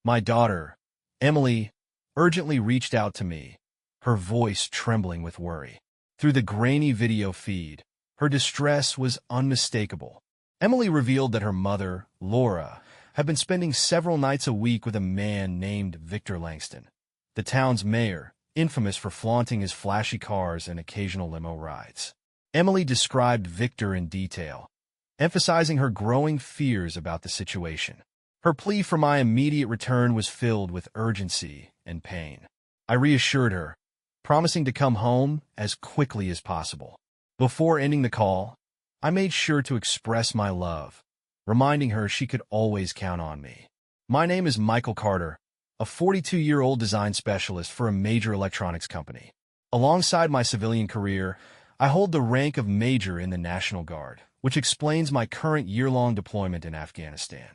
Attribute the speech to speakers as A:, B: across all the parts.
A: My daughter, Emily, urgently reached out to me, her voice trembling with worry. Through the grainy video feed, her distress was unmistakable. Emily revealed that her mother, Laura, had been spending several nights a week with a man named Victor Langston, the town's mayor, infamous for flaunting his flashy cars and occasional limo rides. Emily described Victor in detail, emphasizing her growing fears about the situation. Her plea for my immediate return was filled with urgency and pain. I reassured her, promising to come home as quickly as possible. Before ending the call, I made sure to express my love, reminding her she could always count on me. My name is Michael Carter, a 42-year-old design specialist for a major electronics company. Alongside my civilian career, I hold the rank of Major in the National Guard, which explains my current year-long deployment in Afghanistan.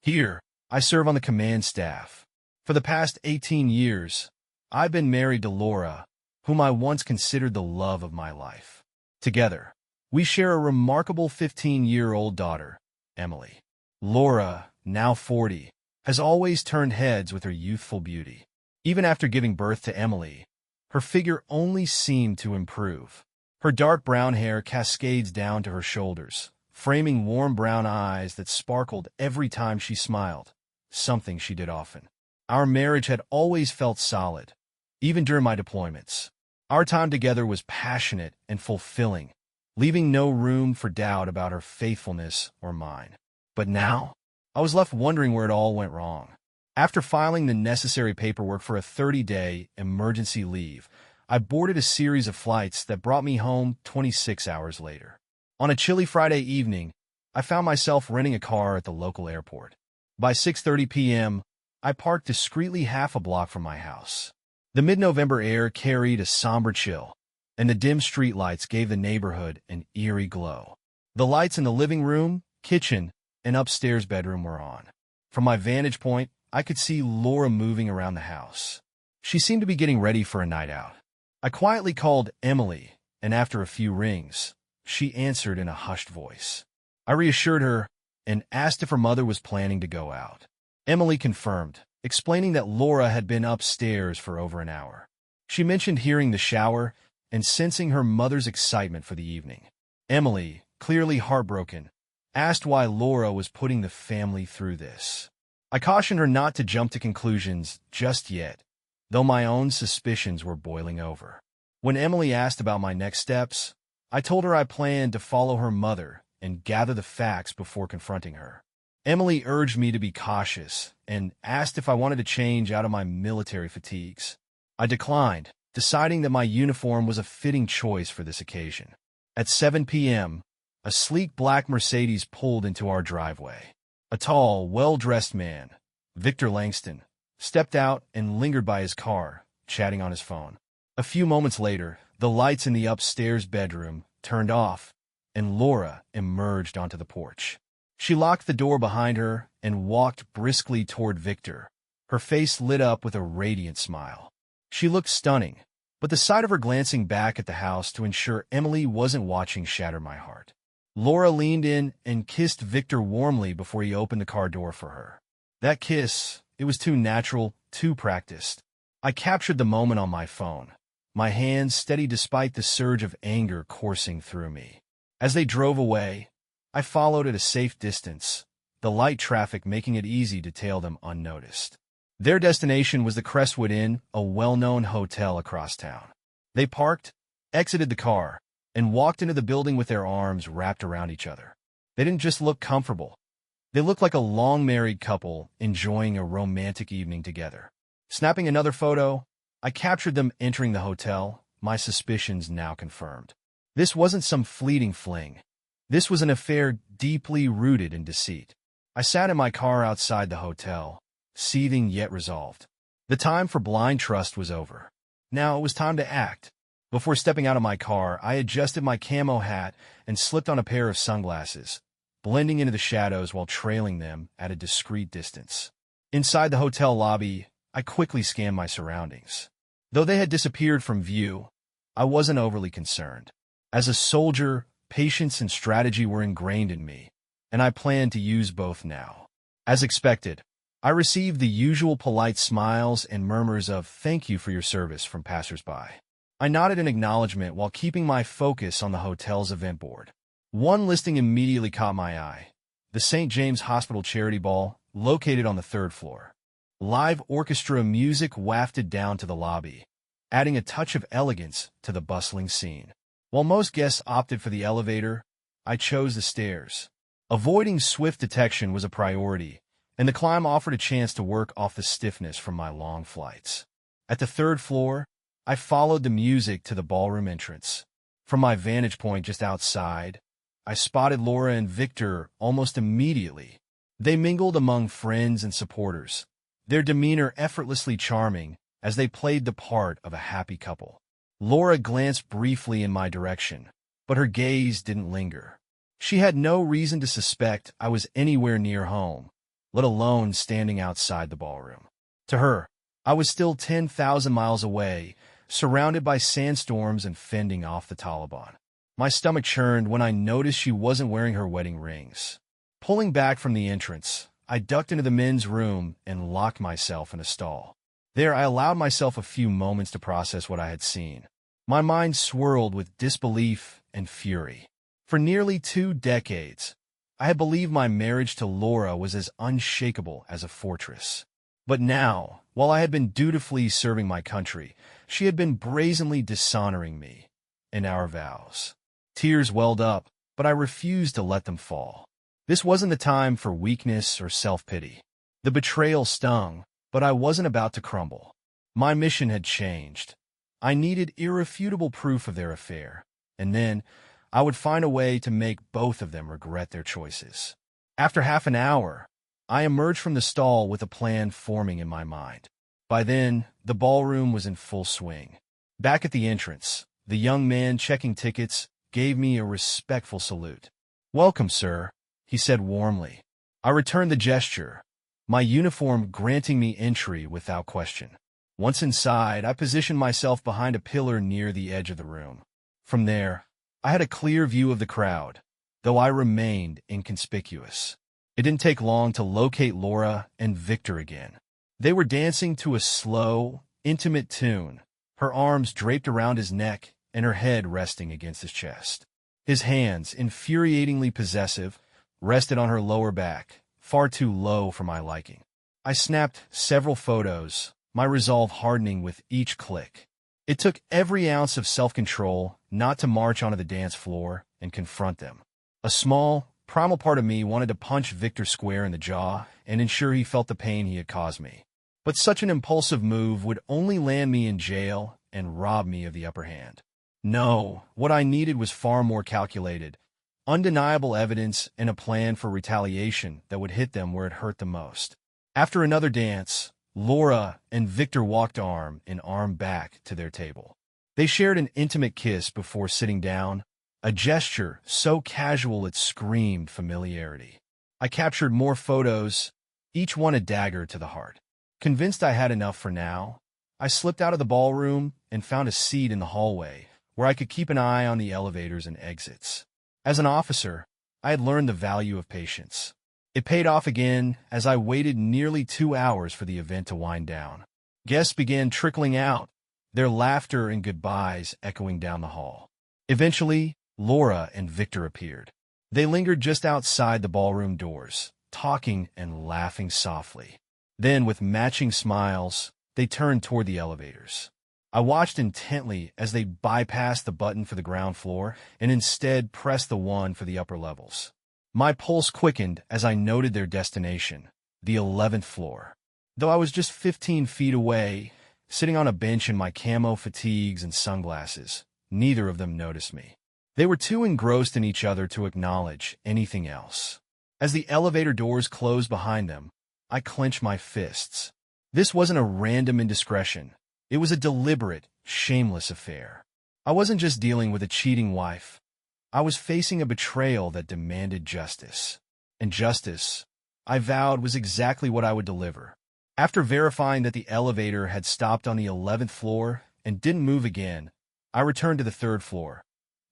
A: Here, I serve on the command staff. For the past 18 years, I've been married to Laura, whom I once considered the love of my life. Together, we share a remarkable 15-year-old daughter, Emily. Laura, now 40, has always turned heads with her youthful beauty. Even after giving birth to Emily, her figure only seemed to improve. Her dark brown hair cascades down to her shoulders, framing warm brown eyes that sparkled every time she smiled, something she did often. Our marriage had always felt solid, even during my deployments. Our time together was passionate and fulfilling, leaving no room for doubt about her faithfulness or mine. But now, I was left wondering where it all went wrong. After filing the necessary paperwork for a 30-day emergency leave, I boarded a series of flights that brought me home 26 hours later. On a chilly Friday evening, I found myself renting a car at the local airport. By 6:30 p.m., I parked discreetly half a block from my house. The mid-November air carried a somber chill, and the dim streetlights gave the neighborhood an eerie glow. The lights in the living room, kitchen, and upstairs bedroom were on. From my vantage point, I could see Laura moving around the house. She seemed to be getting ready for a night out. I quietly called Emily, and after a few rings, she answered in a hushed voice. I reassured her and asked if her mother was planning to go out. Emily confirmed, explaining that Laura had been upstairs for over an hour. She mentioned hearing the shower and sensing her mother's excitement for the evening. Emily, clearly heartbroken, asked why Laura was putting the family through this. I cautioned her not to jump to conclusions just yet, though my own suspicions were boiling over. When Emily asked about my next steps, I told her I planned to follow her mother and gather the facts before confronting her. Emily urged me to be cautious and asked if I wanted to change out of my military fatigues. I declined, deciding that my uniform was a fitting choice for this occasion. At 7 p.m., a sleek black Mercedes pulled into our driveway. A tall, well-dressed man, Victor Langston, stepped out and lingered by his car, chatting on his phone. A few moments later, the lights in the upstairs bedroom turned off, and Laura emerged onto the porch. She locked the door behind her and walked briskly toward Victor, her face lit up with a radiant smile. She looked stunning, but the sight of her glancing back at the house to ensure Emily wasn't watching shattered my heart. Laura leaned in and kissed Victor warmly before he opened the car door for her. That kiss, it was too natural, too practiced. I captured the moment on my phone, my hands steady despite the surge of anger coursing through me. As they drove away, I followed at a safe distance, the light traffic making it easy to tail them unnoticed. Their destination was the Crestwood Inn, a well-known hotel across town. They parked, exited the car, and walked into the building with their arms wrapped around each other. They didn't just look comfortable. They looked like a long-married couple enjoying a romantic evening together. Snapping another photo, I captured them entering the hotel, my suspicions now confirmed. This wasn't some fleeting fling. This was an affair deeply rooted in deceit. I sat in my car outside the hotel, seething yet resolved. The time for blind trust was over. Now it was time to act. Before stepping out of my car, I adjusted my camo hat and slipped on a pair of sunglasses, blending into the shadows while trailing them at a discreet distance. Inside the hotel lobby, I quickly scanned my surroundings. Though they had disappeared from view, I wasn't overly concerned. As a soldier, patience and strategy were ingrained in me, and I planned to use both now. As expected, I received the usual polite smiles and murmurs of "thank you for your service" from passersby. I nodded in acknowledgement while keeping my focus on the hotel's event board. One listing immediately caught my eye: the St. James Hospital Charity Ball, located on the third floor. Live orchestra music wafted down to the lobby, adding a touch of elegance to the bustling scene. While most guests opted for the elevator, I chose the stairs. Avoiding swift detection was a priority, and the climb offered a chance to work off the stiffness from my long flights. At the third floor, I followed the music to the ballroom entrance. From my vantage point just outside, I spotted Laura and Victor almost immediately. They mingled among friends and supporters, their demeanor effortlessly charming as they played the part of a happy couple. Laura glanced briefly in my direction, but her gaze didn't linger. She had no reason to suspect I was anywhere near home, let alone standing outside the ballroom. To her, I was still 10,000 miles away, surrounded by sandstorms and fending off the Taliban. My stomach churned when I noticed she wasn't wearing her wedding rings. Pulling back from the entrance, I ducked into the men's room and locked myself in a stall. There, I allowed myself a few moments to process what I had seen. My mind swirled with disbelief and fury. For nearly 2 decades, I had believed my marriage to Laura was as unshakable as a fortress. But now, while I had been dutifully serving my country, she had been brazenly dishonoring me and our vows. Tears welled up, but I refused to let them fall. This wasn't the time for weakness or self-pity. The betrayal stung, but I wasn't about to crumble. My mission had changed. I needed irrefutable proof of their affair, and then I would find a way to make both of them regret their choices. After half an hour, I emerged from the stall with a plan forming in my mind. By then, the ballroom was in full swing. Back at the entrance, the young man checking tickets gave me a respectful salute. "Welcome, sir," he said warmly. I returned the gesture, my uniform granting me entry without question. Once inside, I positioned myself behind a pillar near the edge of the room. From there, I had a clear view of the crowd, though I remained inconspicuous. It didn't take long to locate Laura and Victor again. They were dancing to a slow, intimate tune, her arms draped around his neck and her head resting against his chest. His hands, infuriatingly possessive, rested on her lower back, far too low for my liking. I snapped several photos, my resolve hardening with each click. It took every ounce of self-control not to march onto the dance floor and confront them. A small, primal part of me wanted to punch Victor square in the jaw and ensure he felt the pain he had caused me. But such an impulsive move would only land me in jail and rob me of the upper hand. No, what I needed was far more calculated, undeniable evidence and a plan for retaliation that would hit them where it hurt the most. After another dance, Laura and Victor walked arm in arm back to their table. They shared an intimate kiss before sitting down, a gesture so casual it screamed familiarity. I captured more photos, each one a dagger to the heart. Convinced I had enough for now, I slipped out of the ballroom and found a seat in the hallway where I could keep an eye on the elevators and exits. As an officer, I had learned the value of patience. It paid off again as I waited nearly 2 hours for the event to wind down. Guests began trickling out, their laughter and goodbyes echoing down the hall. Eventually, Laura and Victor appeared. They lingered just outside the ballroom doors, talking and laughing softly. Then, with matching smiles, they turned toward the elevators. I watched intently as they bypassed the button for the ground floor and instead pressed the one for the upper levels. My pulse quickened as I noted their destination, the 11th floor. Though I was just 15 feet away, sitting on a bench in my camo fatigues and sunglasses, neither of them noticed me. They were too engrossed in each other to acknowledge anything else. As the elevator doors closed behind them, I clenched my fists. This wasn't a random indiscretion. It was a deliberate, shameless affair. I wasn't just dealing with a cheating wife. I was facing a betrayal that demanded justice. And justice, I vowed, was exactly what I would deliver. After verifying that the elevator had stopped on the 11th floor and didn't move again, I returned to the 3rd floor,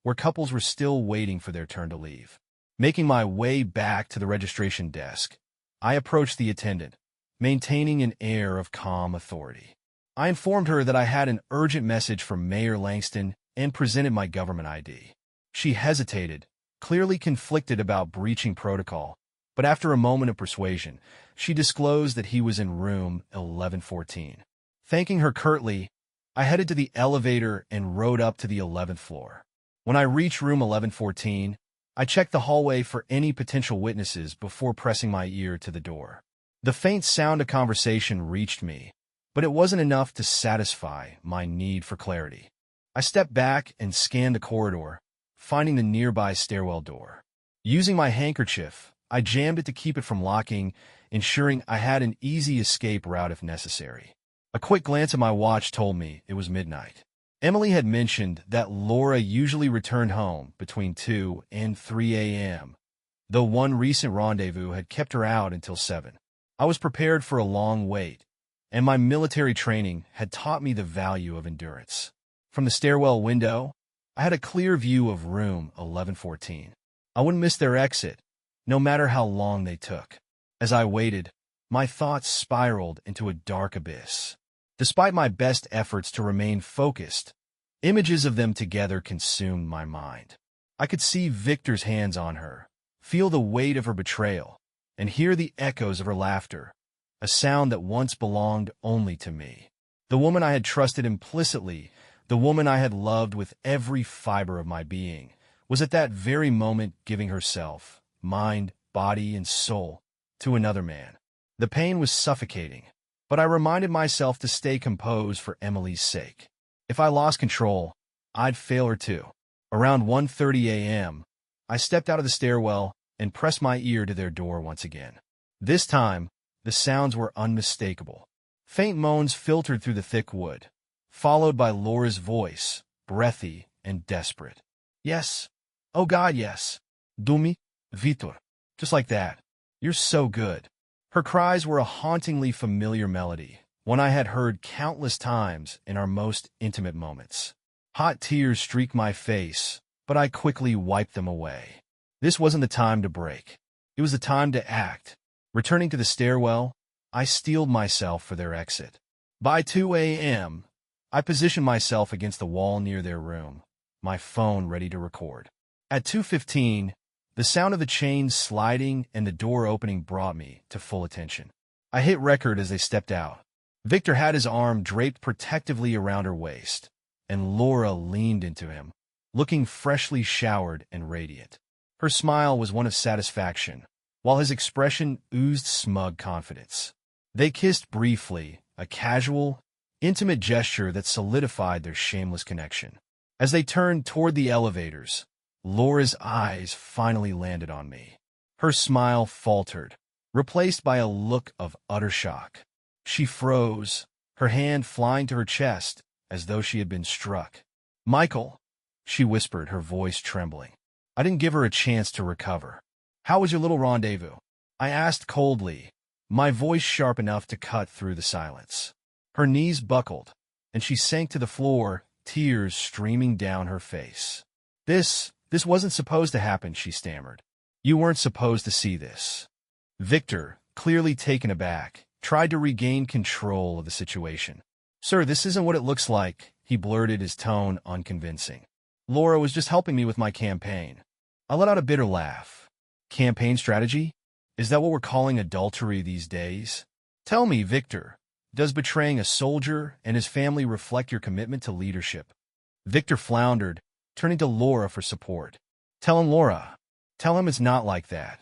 A: where couples were still waiting for their turn to leave. Making my way back to the registration desk, I approached the attendant, maintaining an air of calm authority. I informed her that I had an urgent message from Mayor Langston and presented my government ID. She hesitated, clearly conflicted about breaching protocol, but after a moment of persuasion, she disclosed that he was in room 1114. Thanking her curtly, I headed to the elevator and rode up to the 11th floor. When I reached room 1114, I checked the hallway for any potential witnesses before pressing my ear to the door. The faint sound of conversation reached me, but it wasn't enough to satisfy my need for clarity. I stepped back and scanned the corridor, finding the nearby stairwell door. Using my handkerchief, I jammed it to keep it from locking, ensuring I had an easy escape route if necessary. A quick glance at my watch told me it was midnight. Emily had mentioned that Laura usually returned home between 2 and 3 a.m., though one recent rendezvous had kept her out until 7. I was prepared for a long wait, and my military training had taught me the value of endurance. From the stairwell window, I had a clear view of room 1114. I wouldn't miss their exit, no matter how long they took. As I waited, my thoughts spiraled into a dark abyss. Despite my best efforts to remain focused, images of them together consumed my mind. I could see Victor's hands on her, feel the weight of her betrayal, and hear the echoes of her laughter, a sound that once belonged only to me. The woman I had trusted implicitly, the woman I had loved with every fiber of my being, was at that very moment giving herself, mind, body, and soul, to another man. The pain was suffocating, but I reminded myself to stay composed for Emily's sake. If I lost control, I'd fail her too. Around 1:30 a.m., I stepped out of the stairwell and pressed my ear to their door once again. This time, the sounds were unmistakable. Faint moans filtered through the thick wood, followed by Laura's voice, breathy and desperate. Yes. Oh God, yes. Dumi, Vitor. Just like that. You're so good. Her cries were a hauntingly familiar melody, one I had heard countless times in our most intimate moments. Hot tears streaked my face, but I quickly wiped them away. This wasn't the time to break. It was the time to act. Returning to the stairwell, I steeled myself for their exit. By 2 a.m., I positioned myself against the wall near their room, my phone ready to record. At 2:15, the sound of the chains sliding and the door opening brought me to full attention. I hit record as they stepped out. Victor had his arm draped protectively around her waist, and Laura leaned into him, looking freshly showered and radiant. Her smile was one of satisfaction, while his expression oozed smug confidence. They kissed briefly, a casual, intimate gesture that solidified their shameless connection. As they turned toward the elevators, Laura's eyes finally landed on me. Her smile faltered, replaced by a look of utter shock. She froze, her hand flying to her chest as though she had been struck. "Michael," she whispered, her voice trembling. I didn't give her a chance to recover. "How was your little rendezvous?" I asked coldly, my voice sharp enough to cut through the silence. Her knees buckled, and she sank to the floor, tears streaming down her face. This wasn't supposed to happen," she stammered. "You weren't supposed to see this." Victor, clearly taken aback, tried to regain control of the situation. "Sir, this isn't what it looks like," he blurted, his tone unconvincing. "Laura was just helping me with my campaign." I let out a bitter laugh. "Campaign strategy? Is that what we're calling adultery these days? Tell me, Victor, does betraying a soldier and his family reflect your commitment to leadership?" Victor floundered, turning to Laura for support. "Tell him, Laura. Tell him it's not like that."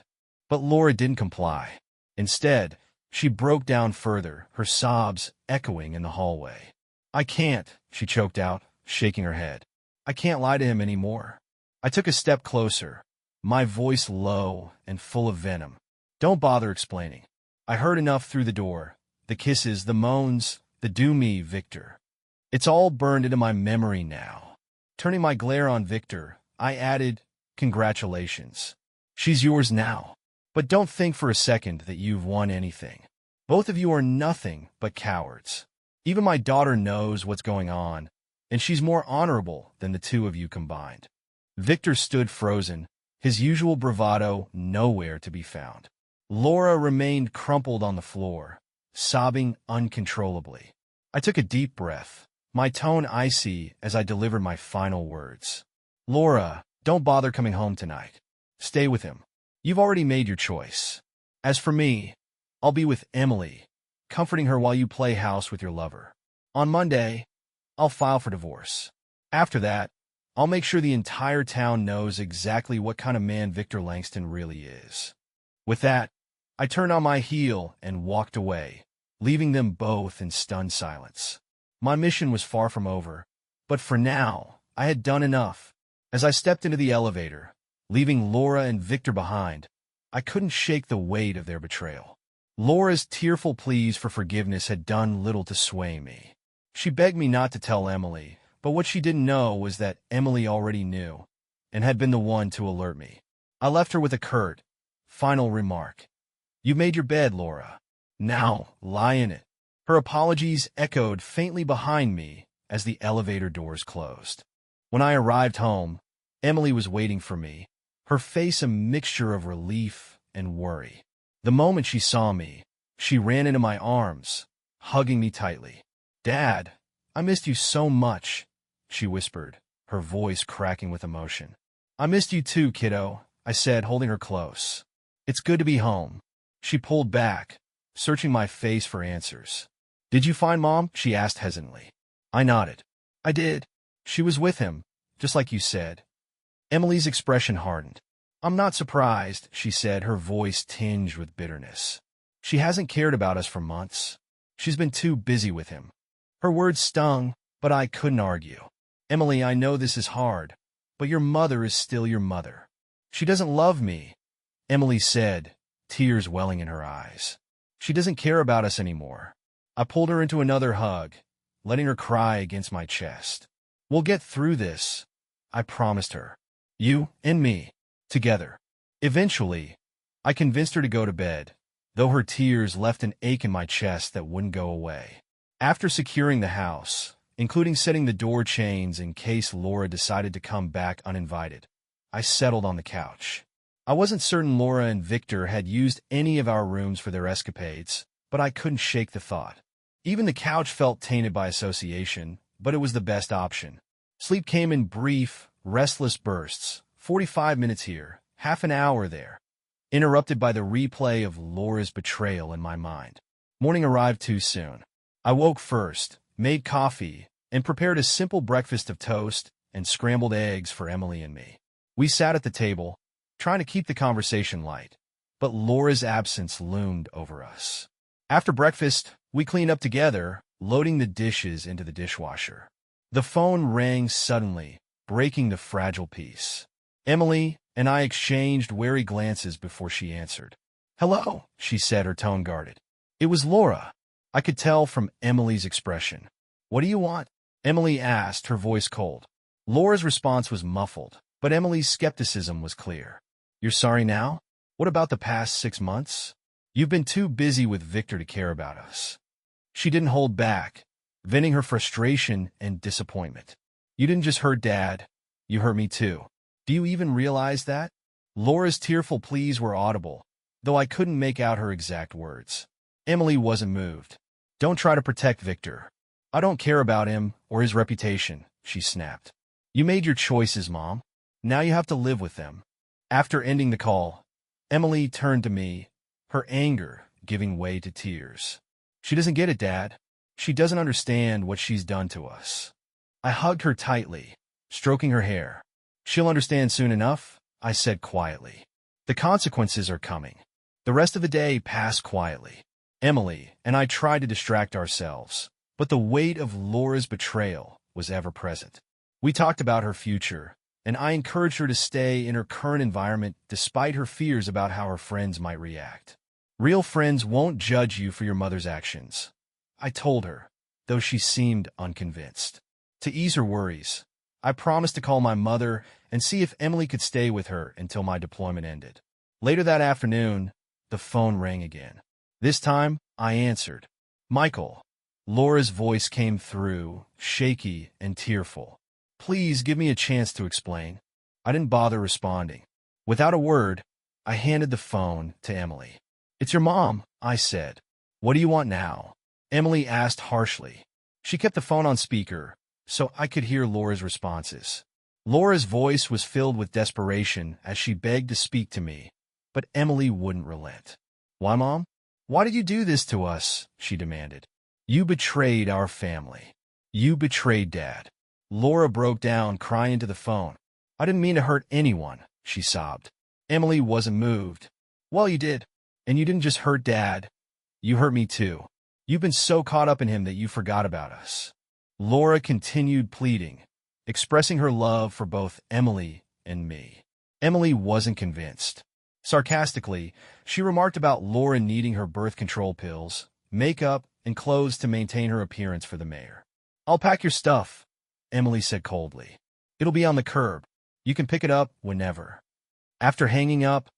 A: But Laura didn't comply. Instead, she broke down further, her sobs echoing in the hallway. "I can't," she choked out, shaking her head. "I can't lie to him anymore." I took a step closer, my voice low and full of venom. "Don't bother explaining. I heard enough through the door. The kisses, the moans, the do me, Victor. It's all burned into my memory now." Turning my glare on Victor, I added, "Congratulations. She's yours now. But don't think for a second that you've won anything. Both of you are nothing but cowards. Even my daughter knows what's going on, and she's more honorable than the two of you combined." Victor stood frozen, his usual bravado nowhere to be found. Laura remained crumpled on the floor, sobbing uncontrollably. I took a deep breath, my tone icy as I delivered my final words. Laura, don't bother coming home tonight. Stay with him. You've already made your choice. As for me, I'll be with Emily, comforting her while you play house with your lover. On Monday, I'll file for divorce. After that, I'll make sure the entire town knows exactly what kind of man Victor Langston really is. With that, I turned on my heel and walked away, leaving them both in stunned silence. My mission was far from over, but for now, I had done enough. As I stepped into the elevator, leaving Laura and Victor behind, I couldn't shake the weight of their betrayal. Laura's tearful pleas for forgiveness had done little to sway me. She begged me not to tell Emily, but what she didn't know was that Emily already knew, and had been the one to alert me. I left her with a curt, final remark. "You made your bed, Laura. Now, lie in it." Her apologies echoed faintly behind me as the elevator doors closed. When I arrived home, Emily was waiting for me, her face a mixture of relief and worry. The moment she saw me, she ran into my arms, hugging me tightly. "Dad, I missed you so much," she whispered, her voice cracking with emotion. "I missed you too, kiddo," I said, holding her close. "It's good to be home." She pulled back, searching my face for answers. "Did you find Mom?" she asked hesitantly. I nodded. "I did. She was with him, just like you said." Emily's expression hardened. "I'm not surprised," she said, her voice tinged with bitterness. "She hasn't cared about us for months. She's been too busy with him." Her words stung, but I couldn't argue. "Emily, I know this is hard, but your mother is still your mother." "She doesn't love me," Emily said, tears welling in her eyes. "She doesn't care about us anymore." I pulled her into another hug, letting her cry against my chest. "We'll get through this," I promised her. "You and me, together." Eventually, I convinced her to go to bed, though her tears left an ache in my chest that wouldn't go away. After securing the house, including setting the door chains in case Laura decided to come back uninvited, I settled on the couch. I wasn't certain Laura and Victor had used any of our rooms for their escapades, but I couldn't shake the thought. Even the couch felt tainted by association, but it was the best option. Sleep came in brief, restless bursts, 45 minutes here, half an hour there, interrupted by the replay of Laura's betrayal in my mind. Morning arrived too soon. I woke first, made coffee, and prepared a simple breakfast of toast and scrambled eggs for Emily and me. We sat at the table, trying to keep the conversation light, but Laura's absence loomed over us. After breakfast, we cleaned up together, loading the dishes into the dishwasher. The phone rang suddenly, breaking the fragile peace. Emily and I exchanged wary glances before she answered. "Hello," she said, her tone guarded. It was Laura. I could tell from Emily's expression. "What do you want?" Emily asked, her voice cold. Laura's response was muffled, but Emily's skepticism was clear. "You're sorry now? What about the past 6 months? You've been too busy with Victor to care about us." She didn't hold back, venting her frustration and disappointment. "You didn't just hurt Dad, you hurt me too. Do you even realize that?" Laura's tearful pleas were audible, though I couldn't make out her exact words. Emily wasn't moved. "Don't try to protect Victor. I don't care about him or his reputation," she snapped. "You made your choices, Mom. Now you have to live with them." After ending the call, Emily turned to me, her anger giving way to tears. "She doesn't get it, Dad. She doesn't understand what she's done to us." I hugged her tightly, stroking her hair. "She'll understand soon enough," I said quietly. "The consequences are coming." The rest of the day passed quietly. Emily and I tried to distract ourselves, but the weight of Laura's betrayal was ever present. We talked about her future, and I encouraged her to stay in her current environment despite her fears about how her friends might react. "Real friends won't judge you for your mother's actions," I told her, though she seemed unconvinced. To ease her worries, I promised to call my mother and see if Emily could stay with her until my deployment ended. Later that afternoon, the phone rang again. This time, I answered. "Michael." Laura's voice came through, shaky and tearful. "Please give me a chance to explain." I didn't bother responding. Without a word, I handed the phone to Emily. "It's your mom," I said. "What do you want now?" Emily asked harshly. She kept the phone on speaker, so I could hear Laura's responses. Laura's voice was filled with desperation as she begged to speak to me, but Emily wouldn't relent. "Why, Mom? Why did you do this to us?" she demanded. "You betrayed our family. You betrayed Dad." Laura broke down, crying into the phone. "I didn't mean to hurt anyone," she sobbed. Emily wasn't moved. "Well, you did. And you didn't just hurt Dad. You hurt me too. You've been so caught up in him that you forgot about us." Laura continued pleading, expressing her love for both Emily and me. Emily wasn't convinced. Sarcastically, she remarked about Laura needing her birth control pills, makeup, and clothes to maintain her appearance for the mayor. "I'll pack your stuff," Emily said coldly. "It'll be on the curb. You can pick it up whenever." After hanging up,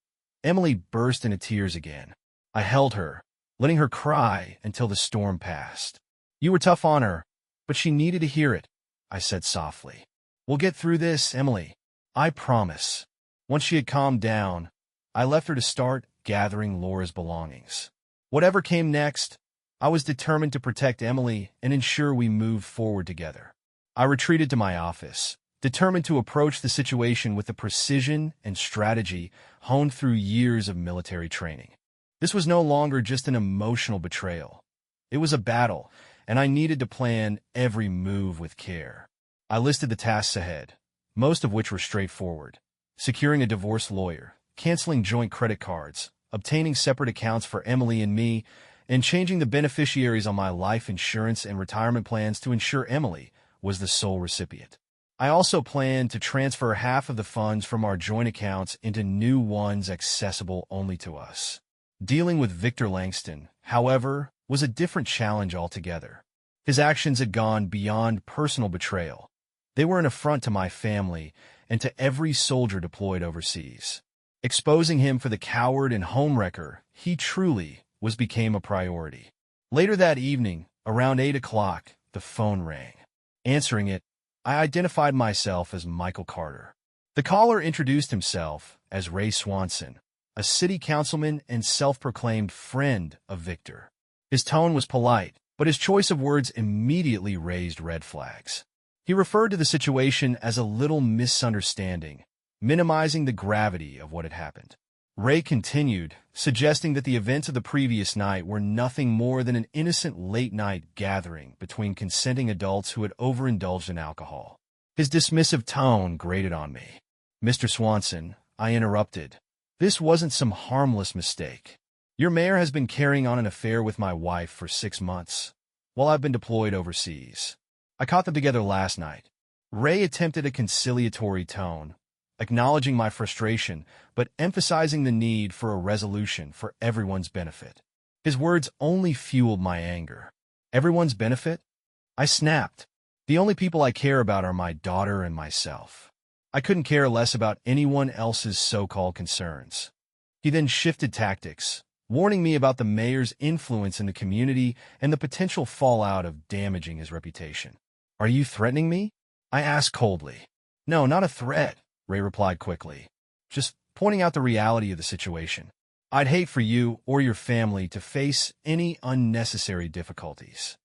A: Emily burst into tears again. I held her, letting her cry until the storm passed. "You were tough on her, but she needed to hear it," I said softly. "We'll get through this, Emily. I promise." Once she had calmed down, I left her to start gathering Laura's belongings. Whatever came next, I was determined to protect Emily and ensure we moved forward together. I retreated to my office, determined to approach the situation with the precision and strategy honed through years of military training. This was no longer just an emotional betrayal. It was a battle, and I needed to plan every move with care. I listed the tasks ahead, most of which were straightforward: securing a divorce lawyer, canceling joint credit cards, obtaining separate accounts for Emily and me, and changing the beneficiaries on my life insurance and retirement plans to ensure Emily was the sole recipient. I also planned to transfer half of the funds from our joint accounts into new ones accessible only to us. Dealing with Victor Langston, however, was a different challenge altogether. His actions had gone beyond personal betrayal. They were an affront to my family and to every soldier deployed overseas. Exposing him for the coward and homewrecker he truly was became a priority. Later that evening, around 8 o'clock, the phone rang. Answering it, I identified myself as Michael Carter. The caller introduced himself as Ray Swanson, a city councilman and self-proclaimed friend of Victor. His tone was polite, but his choice of words immediately raised red flags. He referred to the situation as a little misunderstanding, minimizing the gravity of what had happened. Ray continued, suggesting that the events of the previous night were nothing more than an innocent late-night gathering between consenting adults who had overindulged in alcohol. His dismissive tone grated on me. "Mr. Swanson," I interrupted, "this wasn't some harmless mistake. Your mayor has been carrying on an affair with my wife for 6 months, while I've been deployed overseas. I caught them together last night." Ray attempted a conciliatory tone, acknowledging my frustration, but emphasizing the need for a resolution for everyone's benefit. His words only fueled my anger. "Everyone's benefit?" I snapped. "The only people I care about are my daughter and myself. I couldn't care less about anyone else's so-called concerns." He then shifted tactics, warning me about the mayor's influence in the community and the potential fallout of damaging his reputation. "Are you threatening me?" I asked coldly. "No, not a threat," Ray replied quickly. "Just pointing out the reality of the situation. I'd hate for you or your family to face any unnecessary difficulties."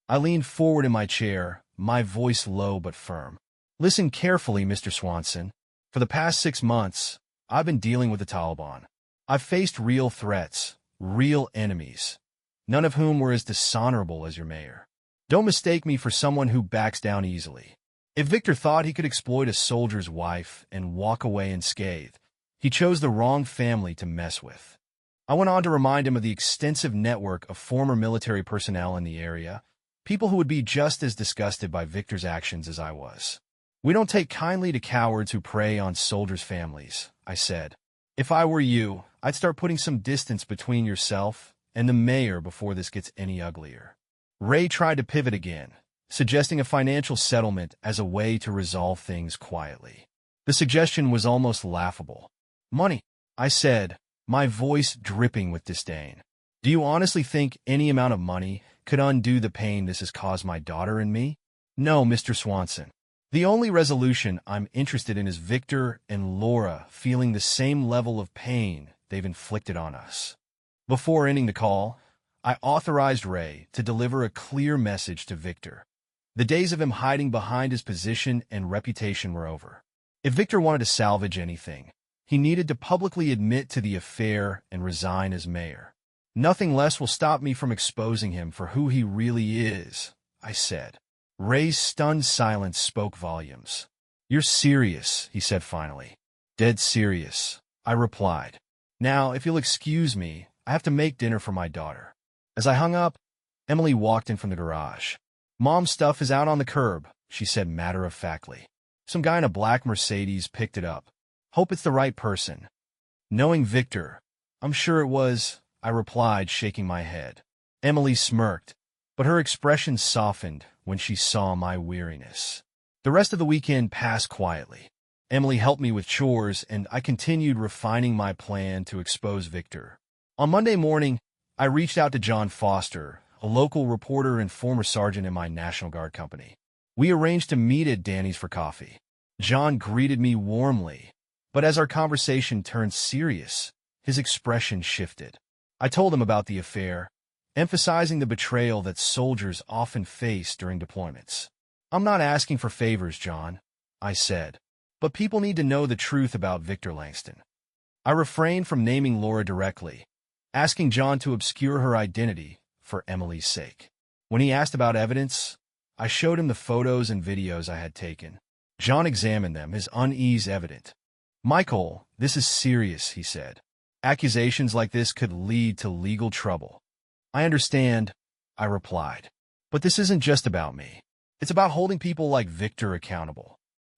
A: I leaned forward in my chair, my voice low but firm. "Listen carefully, Mr. Swanson. For the past 6 months, I've been dealing with the Taliban. I've faced real threats, real enemies, none of whom were as dishonorable as your mayor. Don't mistake me for someone who backs down easily. If Victor thought he could exploit a soldier's wife and walk away unscathed, he chose the wrong family to mess with." I went on to remind him of the extensive network of former military personnel in the area, people who would be just as disgusted by Victor's actions as I was. "We don't take kindly to cowards who prey on soldiers' families," I said. "If I were you, I'd start putting some distance between yourself and the mayor before this gets any uglier." Ray tried to pivot again, suggesting a financial settlement as a way to resolve things quietly. The suggestion was almost laughable. "Money," I said, my voice dripping with disdain. "Do you honestly think any amount of money could undo the pain this has caused my daughter and me?" "No, Mr. Swanson. The only resolution I'm interested in is Victor and Laura feeling the same level of pain they've inflicted on us." Before ending the call, I authorized Ray to deliver a clear message to Victor. The days of him hiding behind his position and reputation were over. If Victor wanted to salvage anything, he needed to publicly admit to the affair and resign as mayor. Nothing less will stop me from exposing him for who he really is, I said. Ray's stunned silence spoke volumes. You're serious, he said finally. Dead serious, I replied. Now, if you'll excuse me, I have to make dinner for my daughter. As I hung up, Emily walked in from the garage. Mom's stuff is out on the curb, she said matter-of-factly. Some guy in a black Mercedes picked it up. Hope it's the right person. Knowing Victor, I'm sure it was, I replied, shaking my head. Emily smirked, but her expression softened when she saw my weariness. The rest of the weekend passed quietly. Emily helped me with chores, and I continued refining my plan to expose Victor. On Monday morning, I reached out to John Foster, a local reporter and former sergeant in my National Guard company. We arranged to meet at Danny's for coffee. John greeted me warmly, but as our conversation turned serious, his expression shifted. I told him about the affair, emphasizing the betrayal that soldiers often face during deployments. I'm not asking for favors, John, I said, but people need to know the truth about Victor Langston. I refrained from naming Laura directly, asking John to obscure her identity for Emily's sake. When he asked about evidence, I showed him the photos and videos I had taken. John examined them, his unease evident. Michael, this is serious, he said. Accusations like this could lead to legal trouble. I understand, I replied. But this isn't just about me. It's about holding people like Victor accountable.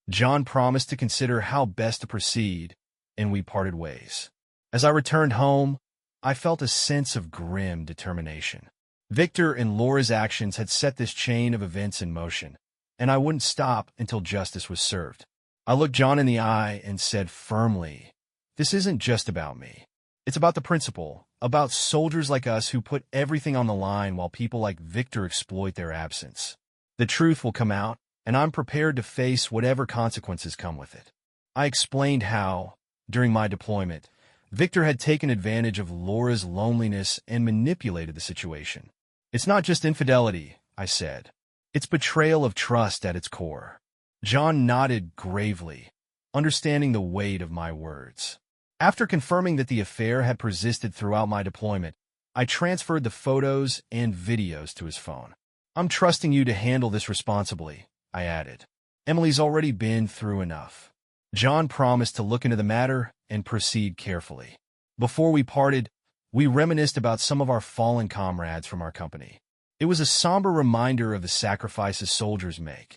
A: John promised to consider how best to proceed, and we parted ways. As I returned home, I felt a sense of grim determination. Victor and Laura's actions had set this chain of events in motion, and I wouldn't stop until justice was served. I looked John in the eye and said firmly, this isn't just about me. It's about the principle, about soldiers like us who put everything on the line while people like Victor exploit their absence. The truth will come out, and I'm prepared to face whatever consequences come with it. I explained how, during my deployment, Victor had taken advantage of Laura's loneliness and manipulated the situation. It's not just infidelity, I said. It's betrayal of trust at its core. John nodded gravely, understanding the weight of my words. After confirming that the affair had persisted throughout my deployment, I transferred the photos and videos to his phone. I'm trusting you to handle this responsibly, I added. Emily's already been through enough. John promised to look into the matter and proceed carefully. Before we parted, we reminisced about some of our fallen comrades from our company. It was a somber reminder of the sacrifices soldiers make,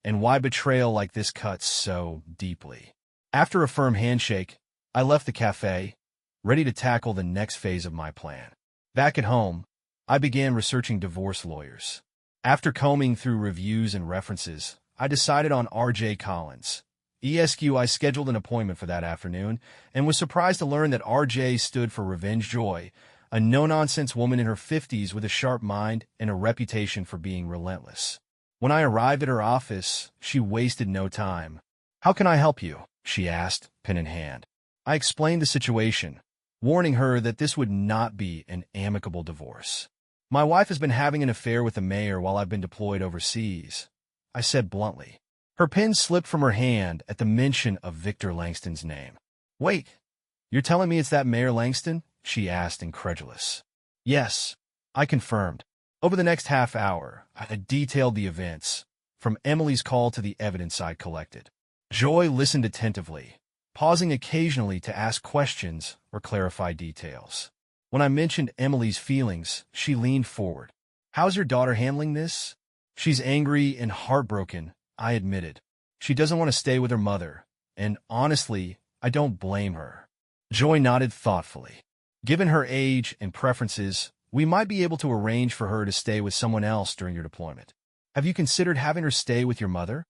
A: and why betrayal like this cuts so deeply. After a firm handshake, I left the cafe, ready to tackle the next phase of my plan. Back at home, I began researching divorce lawyers. After combing through reviews and references, I decided on R.J. Collins. I scheduled an appointment for that afternoon and was surprised to learn that R.J. stood for Revenge Joy, a no-nonsense woman in her 50s with a sharp mind and a reputation for being relentless. When I arrived at her office, she wasted no time. "How can I help you?" she asked, pen in hand. I explained the situation, warning her that this would not be an amicable divorce. "My wife has been having an affair with the mayor while I've been deployed overseas," I said bluntly. Her pen slipped from her hand at the mention of Victor Langston's name. "Wait, you're telling me it's that Mayor Langston?" she asked, incredulous. "Yes," I confirmed. Over the next half hour, I had detailed the events, from Emily's call to the evidence I'd collected. Joy listened attentively, pausing occasionally to ask questions or clarify details. When I mentioned Emily's feelings, she leaned forward. "How's your daughter handling this?" "She's angry and heartbroken," I admitted. "She doesn't want to stay with her mother, and honestly, I don't blame her." Joy nodded thoughtfully. "Given her age and preferences, we might be able to arrange for her to stay with someone else during your deployment. Have you considered having her stay with your mother?"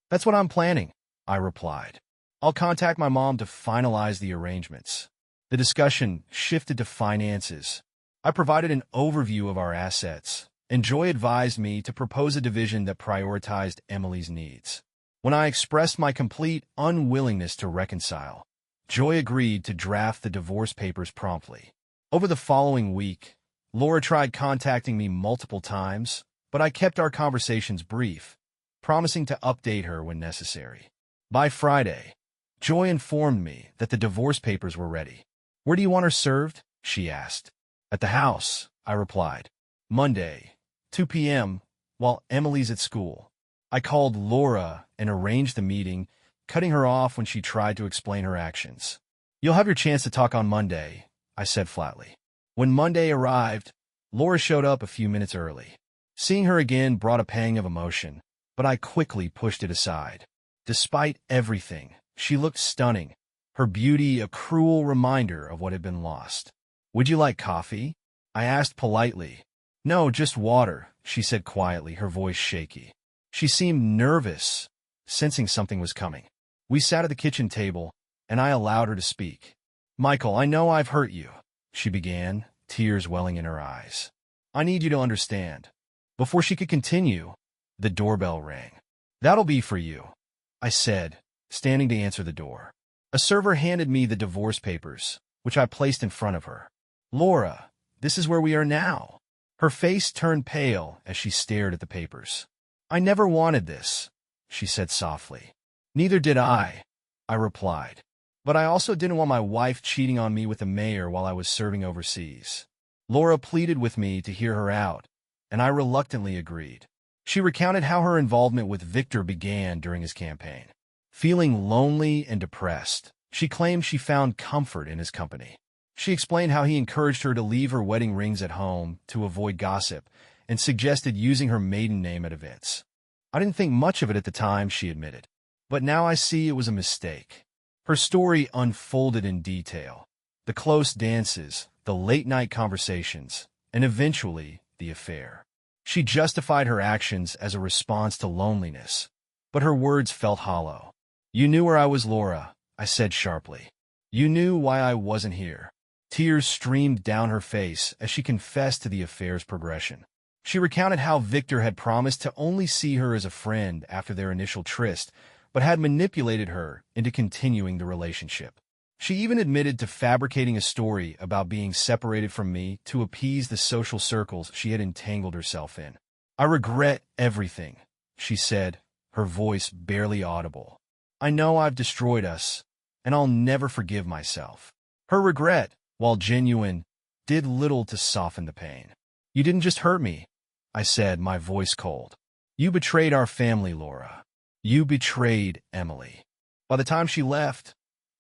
A: "That's what I'm planning," I replied. "I'll contact my mom to finalize the arrangements." The discussion shifted to finances. I provided an overview of our assets, and Joy advised me to propose a division that prioritized Emily's needs. When I expressed my complete unwillingness to reconcile, Joy agreed to draft the divorce papers promptly. Over the following week, Laura tried contacting me multiple times, but I kept our conversations brief, promising to update her when necessary. By Friday, Joy informed me that the divorce papers were ready. "Where do you want her served?" she asked. "At the house," I replied. "Monday, 2 p.m., while Emily's at school." I called Laura and arranged the meeting, cutting her off when she tried to explain her actions. "You'll have your chance to talk on Monday," I said flatly. When Monday arrived, Laura showed up a few minutes early. Seeing her again brought a pang of emotion, but I quickly pushed it aside. Despite everything, she looked stunning, her beauty a cruel reminder of what had been lost. "Would you like coffee?" I asked politely. "No, just water," she said quietly, her voice shaky. She seemed nervous, sensing something was coming. We sat at the kitchen table, and I allowed her to speak. "Michael, I know I've hurt you," she began, tears welling in her eyes. "I need you to understand." Before she could continue, the doorbell rang. "That'll be for you," I said, standing to answer the door. A server handed me the divorce papers, which I placed in front of her. "Laura, this is where we are now." Her face turned pale as she stared at the papers. "I never wanted this," she said softly. "Neither did I," I replied. "But I also didn't want my wife cheating on me with the mayor while I was serving overseas." Laura pleaded with me to hear her out, and I reluctantly agreed. She recounted how her involvement with Victor began during his campaign. Feeling lonely and depressed, she claimed she found comfort in his company. She explained how he encouraged her to leave her wedding rings at home to avoid gossip and suggested using her maiden name at events. "I didn't think much of it at the time," she admitted, "but now I see it was a mistake." Her story unfolded in detail: the close dances, the late-night conversations, and eventually the affair. She justified her actions as a response to loneliness, but her words felt hollow. "You knew where I was, Laura," I said sharply. "You knew why I wasn't here." Tears streamed down her face as she confessed to the affair's progression. She recounted how Victor had promised to only see her as a friend after their initial tryst, but had manipulated her into continuing the relationship. She even admitted to fabricating a story about being separated from me to appease the social circles she had entangled herself in. "I regret everything," she said, her voice barely audible. "I know I've destroyed us, and I'll never forgive myself." Her regret, while genuine, did little to soften the pain. "You didn't just hurt me," I said, my voice cold. "You betrayed our family, Laura. You betrayed Emily." By the time she left,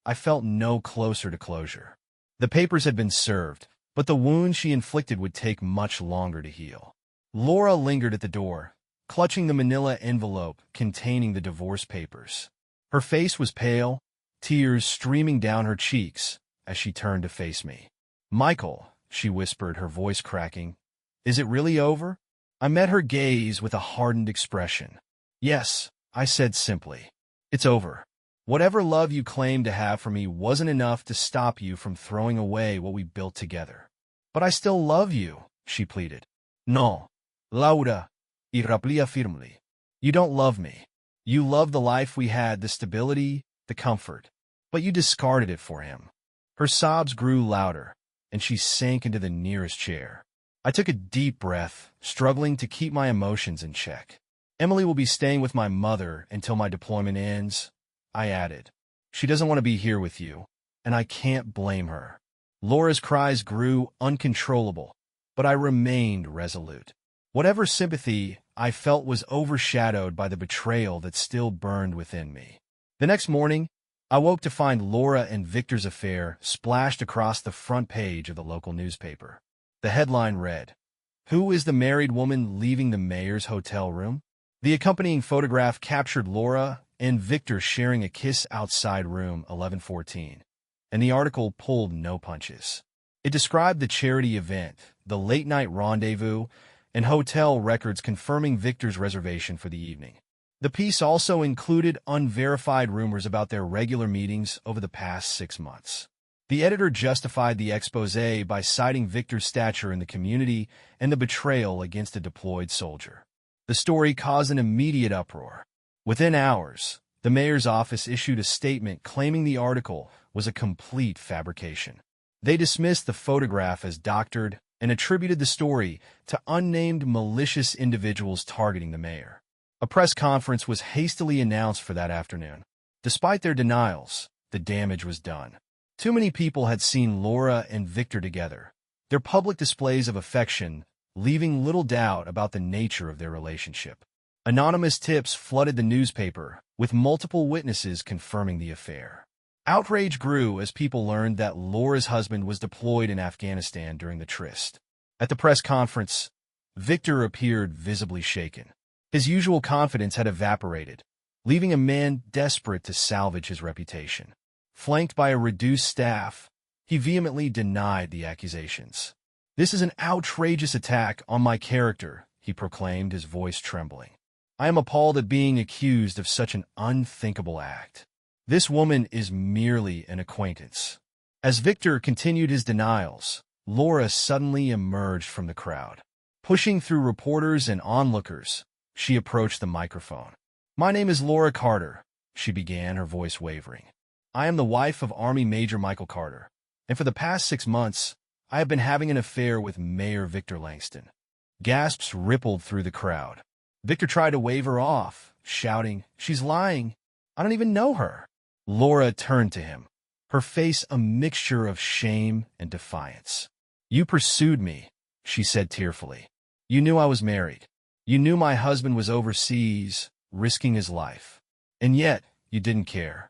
A: I felt no closer to closure. The papers had been served, but the wound she inflicted would take much longer to heal. Laura lingered at the door, clutching the manila envelope containing the divorce papers. Her face was pale, tears streaming down her cheeks as she turned to face me. "Michael," she whispered, her voice cracking, "is it really over?" I met her gaze with a hardened expression. "Yes," I said simply. "It's over. Whatever love you claimed to have for me wasn't enough to stop you from throwing away what we built together." "But I still love you," she pleaded. "No, Laura," y replica firmly. "You don't love me. You love the life we had, the stability, the comfort. But you discarded it for him." Her sobs grew louder, and she sank into the nearest chair. I took a deep breath, struggling to keep my emotions in check. "Emily will be staying with my mother until my deployment ends," I added. "She doesn't want to be here with you, and I can't blame her." Laura's cries grew uncontrollable, but I remained resolute. Whatever sympathy I felt was overshadowed by the betrayal that still burned within me. The next morning, I woke to find Laura and Victor's affair splashed across the front page of the local newspaper. The headline read, "Who is the married woman leaving the mayor's hotel room?" The accompanying photograph captured Laura and Victor sharing a kiss outside room 1114, and the article pulled no punches. It described the charity event, the late-night rendezvous, and hotel records confirming Victor's reservation for the evening. The piece also included unverified rumors about their regular meetings over the past 6 months. The editor justified the exposé by citing Victor's stature in the community and the betrayal against a deployed soldier. The story caused an immediate uproar. Within hours, the mayor's office issued a statement claiming the article was a complete fabrication. They dismissed the photograph as doctored and attributed the story to unnamed malicious individuals targeting the mayor. A press conference was hastily announced for that afternoon. Despite their denials, the damage was done. Too many people had seen Laura and Victor together, their public displays of affection leaving little doubt about the nature of their relationship. Anonymous tips flooded the newspaper, with multiple witnesses confirming the affair. Outrage grew as people learned that Laura's husband was deployed in Afghanistan during the tryst. At the press conference, Victor appeared visibly shaken. His usual confidence had evaporated, leaving a man desperate to salvage his reputation. Flanked by a reduced staff, he vehemently denied the accusations. "This is an outrageous attack on my character," he proclaimed, his voice trembling. "I am appalled at being accused of such an unthinkable act. This woman is merely an acquaintance." As Victor continued his denials, Laura suddenly emerged from the crowd. Pushing through reporters and onlookers, she approached the microphone. "My name is Laura Carter," she began, her voice wavering. "I am the wife of Army Major Michael Carter, and for the past 6 months, I have been having an affair with Mayor Victor Langston." Gasps rippled through the crowd. Victor tried to wave her off, shouting, "She's lying. I don't even know her." Laura turned to him, her face a mixture of shame and defiance. "You pursued me," she said tearfully. "You knew I was married. You knew my husband was overseas, risking his life. And yet, you didn't care."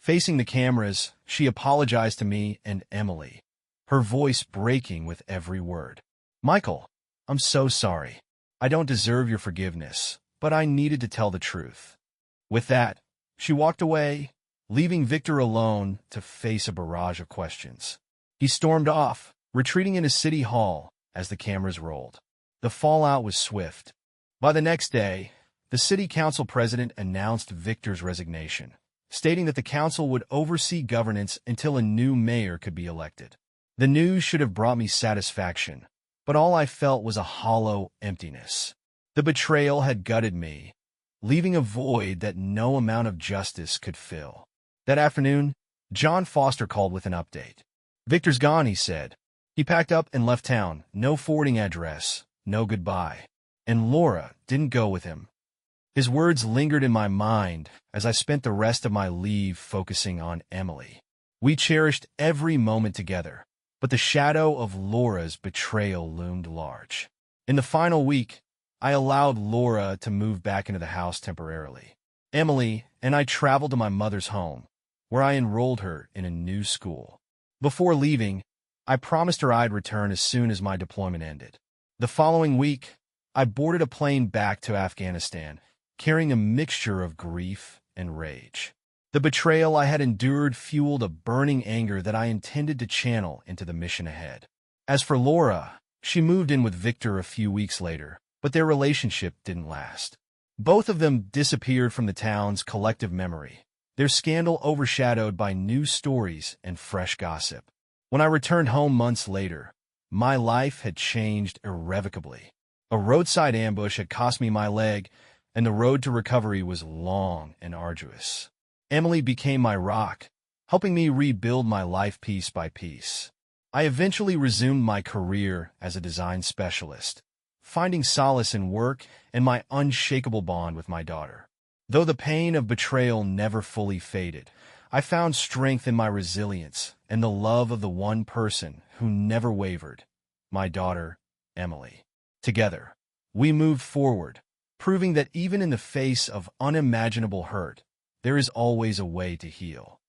A: Facing the cameras, she apologized to me and Emily, her voice breaking with every word. "Michael, I'm so sorry. I don't deserve your forgiveness, but I needed to tell the truth." With that, she walked away, leaving Victor alone to face a barrage of questions. He stormed off, retreating into City Hall as the cameras rolled. The fallout was swift. By the next day, the city council president announced Victor's resignation, stating that the council would oversee governance until a new mayor could be elected. The news should have brought me satisfaction, but all I felt was a hollow emptiness. The betrayal had gutted me, leaving a void that no amount of justice could fill. That afternoon, John Foster called with an update. "Victor's gone," he said. "He packed up and left town. No forwarding address, no goodbye. And Laura didn't go with him." His words lingered in my mind as I spent the rest of my leave focusing on Emily. We cherished every moment together, but the shadow of Laura's betrayal loomed large. In the final week, I allowed Laura to move back into the house temporarily. Emily and I traveled to my mother's home, where I enrolled her in a new school. Before leaving, I promised her I'd return as soon as my deployment ended. The following week, I boarded a plane back to Afghanistan, carrying a mixture of grief and rage. The betrayal I had endured fueled a burning anger that I intended to channel into the mission ahead. As for Laura, she moved in with Victor a few weeks later, but their relationship didn't last. Both of them disappeared from the town's collective memory, their scandal overshadowed by new stories and fresh gossip. When I returned home months later, my life had changed irrevocably. A roadside ambush had cost me my leg, and the road to recovery was long and arduous. Emily became my rock, helping me rebuild my life piece by piece. I eventually resumed my career as a design specialist, finding solace in work and my unshakable bond with my daughter. Though the pain of betrayal never fully faded, I found strength in my resilience and the love of the one person who never wavered, my daughter, Emily. Together, we moved forward, proving that even in the face of unimaginable hurt, there is always a way to heal.